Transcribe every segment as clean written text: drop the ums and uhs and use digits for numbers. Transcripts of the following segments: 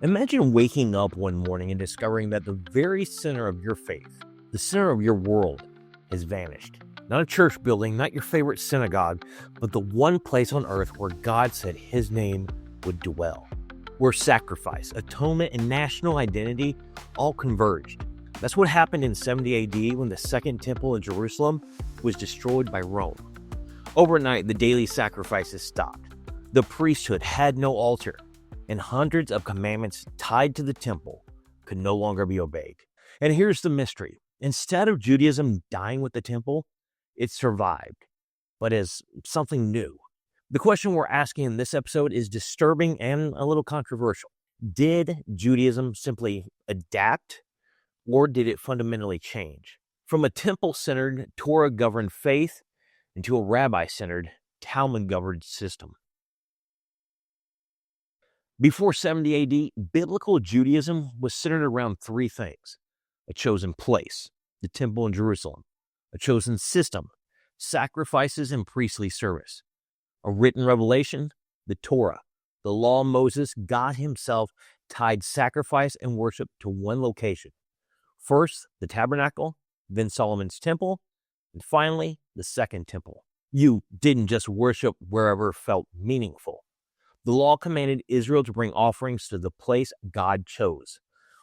Imagine waking up one morning and discovering that the very center of your faith, the center of your world, has vanished. Not a church building, not your favorite synagogue, but the one place on earth where God said his name would dwell. Where sacrifice, atonement, and national identity all converged. That's what happened in 70 AD when the Second Temple in Jerusalem was destroyed by Rome. Overnight, the daily sacrifices stopped. The priesthood had no altar, and hundreds of commandments tied to the temple could no longer be obeyed. And here's the mystery. Instead of Judaism dying with the temple, it survived, but as something new. The question we're asking in this episode is disturbing and a little controversial. Did Judaism simply adapt, or did it fundamentally change? From a temple-centered, Torah-governed faith into a rabbi-centered, Talmud-governed system. Before 70 AD, biblical Judaism was centered around three things: a chosen place, the temple in Jerusalem; a chosen system, sacrifices and priestly service; a written revelation, the Torah, the law of Moses. God himself tied sacrifice and worship to one location. First, the tabernacle, then Solomon's temple, and finally, the second temple. You didn't just worship wherever felt meaningful. The law commanded Israel to bring offerings to the place God chose,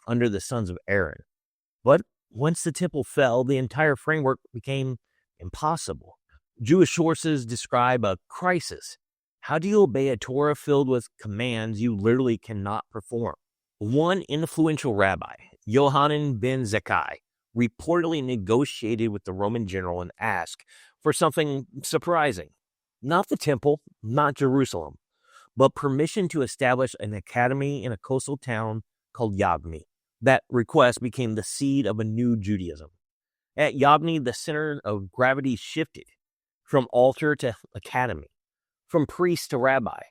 under the sons of Aaron. But once the temple fell, the entire framework became impossible. Jewish sources describe a crisis. How do you obey a Torah filled with commands you literally cannot perform? One influential rabbi, Yohanan ben Zakkai, reportedly negotiated with the Roman general and asked for something surprising. Not the temple, not Jerusalem, but permission to establish an academy in a coastal town called Yavneh. That request became the seed of a new Judaism. At Yavneh, the center of gravity shifted from altar to academy, from priest to rabbi,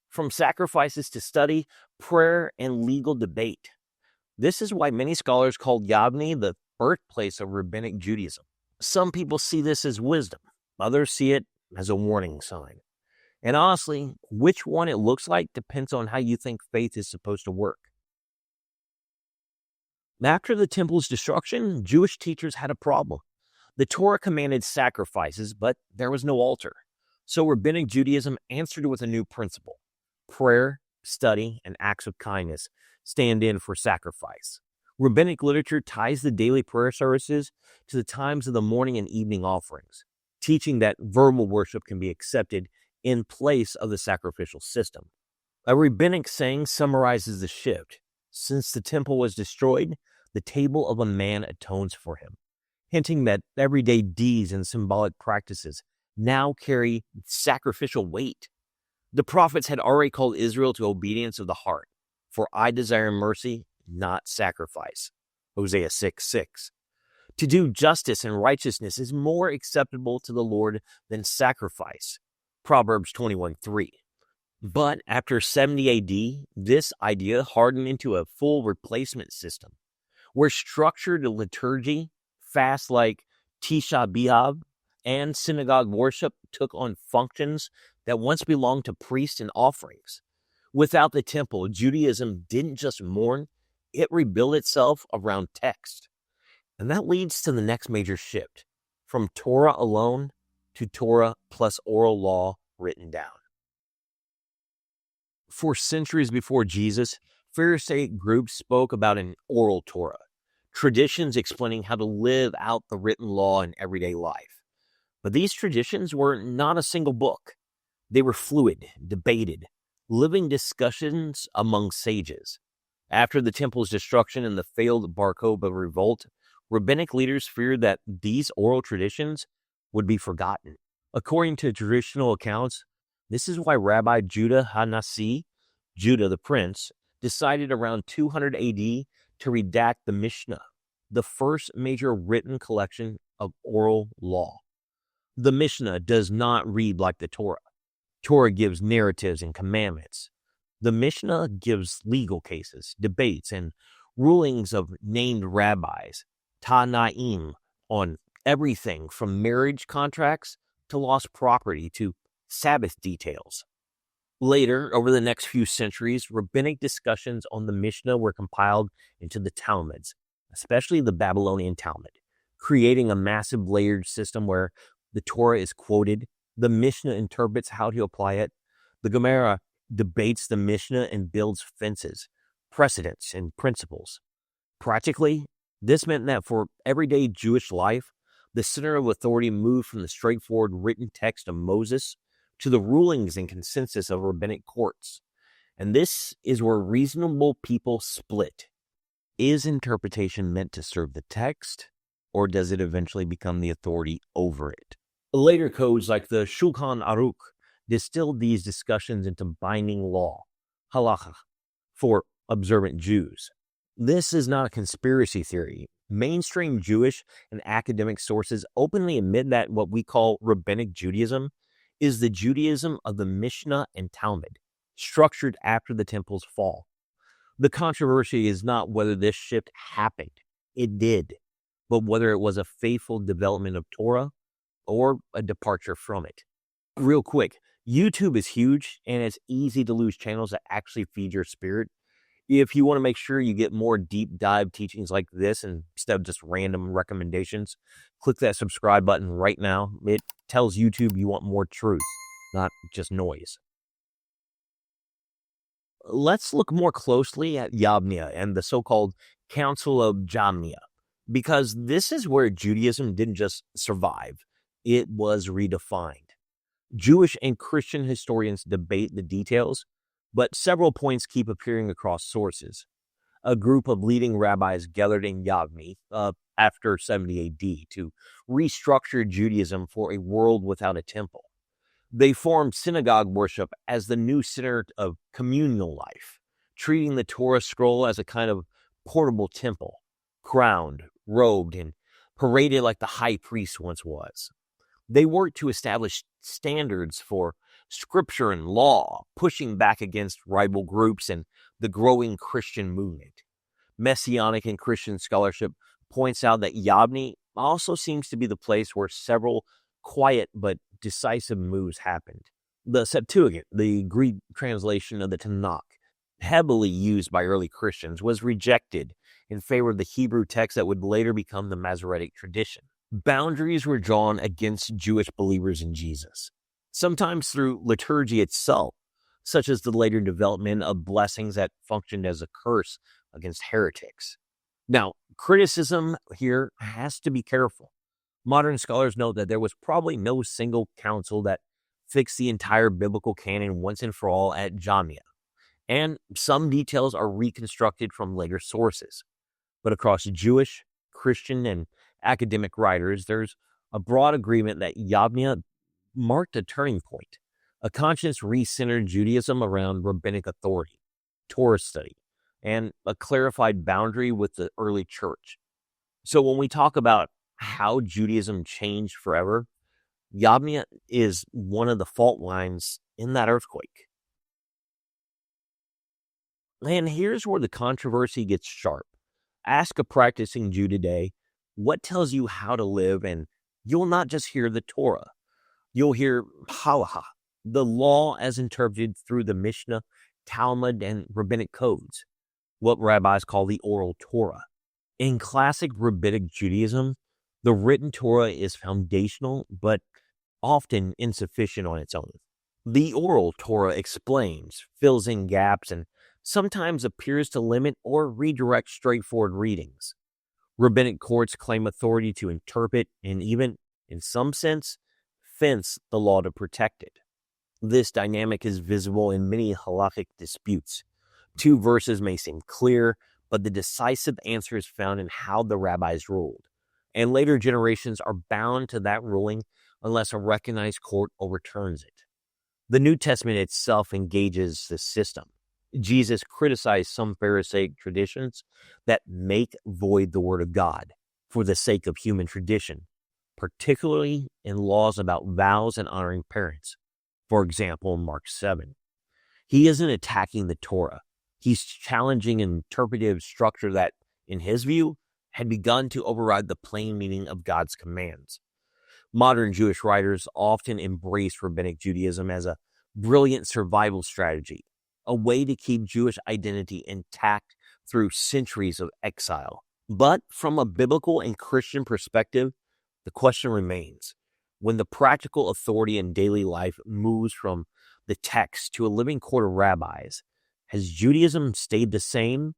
from sacrifices to study, prayer, and legal debate. This is why many scholars called Yavneh the birthplace of Rabbinic Judaism. Some people see this as wisdom. Others see it as a warning sign. And honestly, which one it looks like depends on how you think faith is supposed to work. After the temple's destruction, Jewish teachers had a problem. The Torah commanded sacrifices, but there was no altar. So Rabbinic Judaism answered with a new principle: prayer, study, and acts of kindness stand in for sacrifice. Rabbinic literature ties the daily prayer services to the times of the morning and evening offerings, teaching that verbal worship can be accepted in place of the sacrificial system. A rabbinic saying summarizes the shift. Since the temple was destroyed, the table of a man atones for him, hinting that everyday deeds and symbolic practices now carry sacrificial weight. The prophets had already called Israel to obedience of the heart, for I desire mercy, not sacrifice. Hosea 6:6. To do justice and righteousness is more acceptable to the Lord than sacrifice. Proverbs 21:3. But after 70 AD, this idea hardened into a full replacement system, where structured liturgy, fasts like Tisha B'Av, and synagogue worship took on functions that once belonged to priests and offerings. Without the temple, Judaism didn't just mourn, it rebuilt itself around text. And that leads to the next major shift, from Torah alone to Torah plus oral law written down. For centuries before Jesus, Pharisaic groups spoke about an oral Torah, traditions explaining how to live out the written law in everyday life. But these traditions were not a single book. They were fluid, debated, living discussions among sages. After the temple's destruction and the failed Bar Kokhba revolt, rabbinic leaders feared that these oral traditions would be forgotten. According to traditional accounts, this is why Rabbi Judah HaNasi, Judah the Prince, decided around 200 AD to redact the Mishnah, the first major written collection of oral law. The Mishnah does not read like the Torah. Torah gives narratives and commandments. The Mishnah gives legal cases, debates, and rulings of named rabbis, Tanaim, on everything from marriage contracts to lost property to Sabbath details. Later, over the next few centuries, rabbinic discussions on the Mishnah were compiled into the Talmuds, especially the Babylonian Talmud, creating a massive layered system where the Torah is quoted, the Mishnah interprets how to apply it, the Gemara debates the Mishnah and builds fences, precedents, and principles. Practically, this meant that for everyday Jewish life, the center of authority moved from the straightforward written text of Moses to the rulings and consensus of rabbinic courts. And this is where reasonable people split. Is interpretation meant to serve the text, or does it eventually become the authority over it? Later codes like the Shulchan Aruch distilled these discussions into binding law, halacha, for observant Jews. This is not a conspiracy theory. Mainstream Jewish and academic sources openly admit that what we call Rabbinic Judaism is the Judaism of the Mishnah and Talmud, structured after the temple's fall. The controversy is not whether this shift happened. It did. But whether it was a faithful development of Torah or a departure from it. Real quick, YouTube is huge and it's easy to lose channels that actually feed your spirit. If you want to make sure you get more deep dive teachings like this instead of just random recommendations, click that subscribe button right now. It tells YouTube you want more truth, not just noise. Let's look more closely at Yavneh and the so-called Council of Jamnia, because this is where Judaism didn't just survive, it was redefined. Jewish and Christian historians debate the details, but several points keep appearing across sources. A group of leading rabbis gathered in Yavneh after 70 AD to restructure Judaism for a world without a temple. They formed synagogue worship as the new center of communal life, treating the Torah scroll as a kind of portable temple, crowned, robed, and paraded like the high priest once was. They worked to establish standards for scripture and law, pushing back against rival groups and the growing Christian movement. Messianic and Christian scholarship points out that Yavneh also seems to be the place where several quiet but decisive moves happened. The Septuagint, the Greek translation of the Tanakh, heavily used by early Christians, was rejected in favor of the Hebrew text that would later become the Masoretic tradition. Boundaries were drawn against Jewish believers in Jesus, sometimes through liturgy itself, such as the later development of blessings that functioned as a curse against heretics. Now, criticism here has to be careful. Modern scholars note that there was probably no single council that fixed the entire biblical canon once and for all at Jamnia, and some details are reconstructed from later sources. But across Jewish, Christian, and academic writers, there's a broad agreement that Yavneh marked a turning point, a conscious re-centered Judaism around rabbinic authority, Torah study, and a clarified boundary with the early church. So when we talk about how Judaism changed forever, Yavneh is one of the fault lines in that earthquake. And here's where the controversy gets sharp. Ask a practicing Jew today, what tells you how to live, and you'll not just hear the Torah. You'll hear halacha, the law as interpreted through the Mishnah, Talmud, and rabbinic codes, what rabbis call the oral Torah. In classic rabbinic Judaism, the written Torah is foundational, but often insufficient on its own. The oral Torah explains, fills in gaps, and sometimes appears to limit or redirect straightforward readings. Rabbinic courts claim authority to interpret and even, in some sense, fence the law to protect it. This dynamic is visible in many halakhic disputes. Two verses may seem clear, but the decisive answer is found in how the rabbis ruled, and later generations are bound to that ruling unless a recognized court overturns it. The New Testament itself engages this system. Jesus criticized some Pharisaic traditions that make void the word of God for the sake of human tradition, particularly in laws about vows and honoring parents. For example, in Mark 7. He isn't attacking the Torah. He's challenging an interpretive structure that, in his view, had begun to override the plain meaning of God's commands. Modern Jewish writers often embrace Rabbinic Judaism as a brilliant survival strategy, a way to keep Jewish identity intact through centuries of exile. But from a biblical and Christian perspective, the question remains, when the practical authority in daily life moves from the text to a living court of rabbis, has Judaism stayed the same,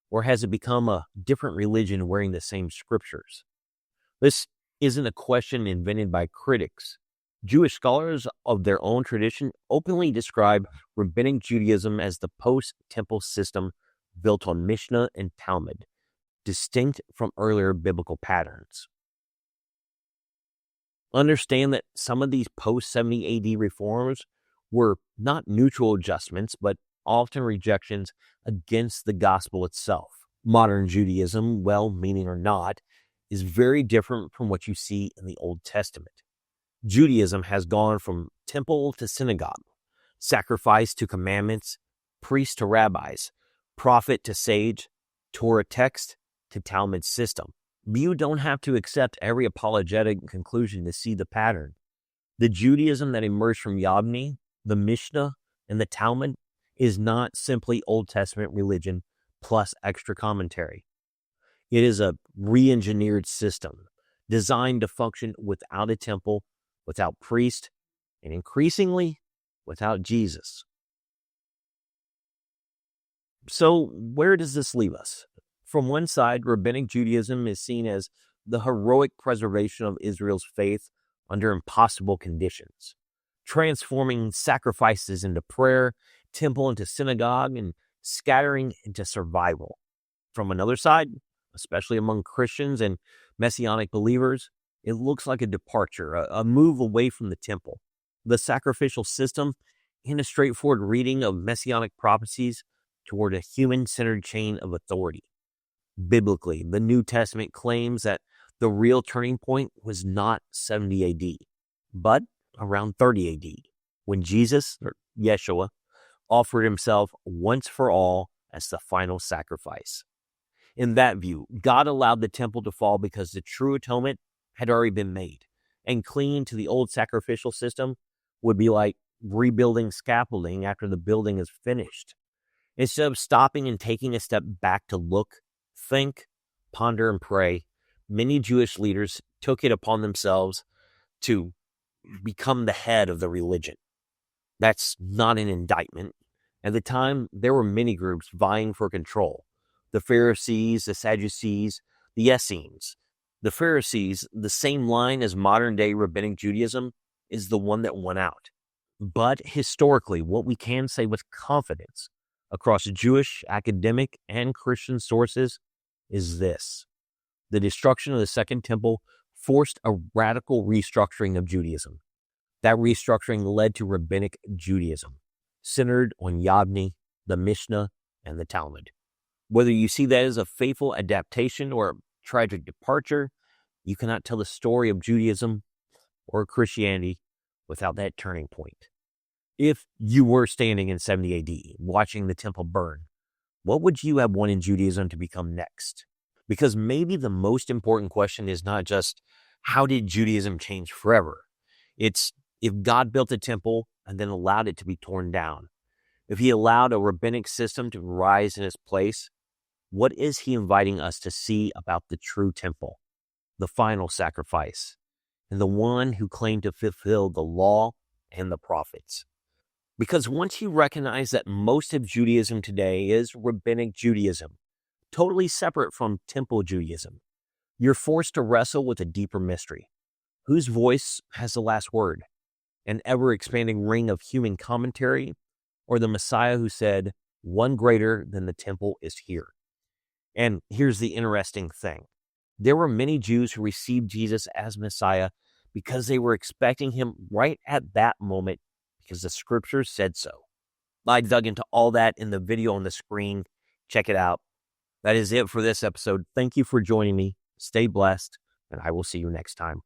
or has it become a different religion wearing the same scriptures? This isn't a question invented by critics. Jewish scholars of their own tradition openly describe Rabbinic Judaism as the post-temple system built on Mishnah and Talmud, distinct from earlier biblical patterns. Understand that some of these post-70 AD reforms were not neutral adjustments, but often rejections against the gospel itself. Modern Judaism, well-meaning or not, is very different from what you see in the Old Testament. Judaism has gone from temple to synagogue, sacrifice to commandments, priest to rabbis, prophet to sage, Torah text to Talmud system. You don't have to accept every apologetic conclusion to see the pattern. The Judaism that emerged from Yavneh, the Mishnah, and the Talmud is not simply Old Testament religion plus extra commentary. It is a re-engineered system designed to function without a temple, without priest, and increasingly without Jesus. So where does this leave us? From one side, Rabbinic Judaism is seen as the heroic preservation of Israel's faith under impossible conditions, transforming sacrifices into prayer, temple into synagogue, and scattering into survival. From another side, especially among Christians and Messianic believers, it looks like a departure, a move away from the temple, the sacrificial system, and a straightforward reading of Messianic prophecies toward a human-centered chain of authority. Biblically, the New Testament claims that the real turning point was not 70 AD, but around 30 AD, when Jesus, or Yeshua, offered himself once for all as the final sacrifice. In that view, God allowed the temple to fall because the true atonement had already been made, and clinging to the old sacrificial system would be like rebuilding scaffolding after the building is finished. Instead of stopping and taking a step back to look, think, ponder, and pray, many Jewish leaders took it upon themselves to become the head of the religion. That's not an indictment. At the time, there were many groups vying for control. The Pharisees, the Sadducees, the Essenes. The Pharisees, the same line as modern-day Rabbinic Judaism, is the one that won out. But historically, what we can say with confidence across Jewish, academic, and Christian sources is this. The destruction of the Second Temple forced a radical restructuring of Judaism. That restructuring led to Rabbinic Judaism, centered on Yavneh, the Mishnah, and the Talmud. Whether you see that as a faithful adaptation or a tragic departure, you cannot tell the story of Judaism or Christianity without that turning point. If you were standing in 70 AD, watching the temple burn, what would you have wanted Judaism to become next? Because maybe the most important question is not just, how did Judaism change forever? It's, if God built a temple and then allowed it to be torn down, if he allowed a rabbinic system to rise in its place, what is he inviting us to see about the true temple, the final sacrifice, and the one who claimed to fulfill the law and the prophets? Because once you recognize that most of Judaism today is Rabbinic Judaism, totally separate from Temple Judaism, you're forced to wrestle with a deeper mystery. Whose voice has the last word? An ever-expanding ring of human commentary, or the Messiah who said, "One greater than the temple is here"? And here's the interesting thing. There were many Jews who received Jesus as Messiah because they were expecting him right at that moment because the scriptures said so. I dug into all that in the video on the screen. Check it out. That is it for this episode. Thank you for joining me. Stay blessed, and I will see you next time.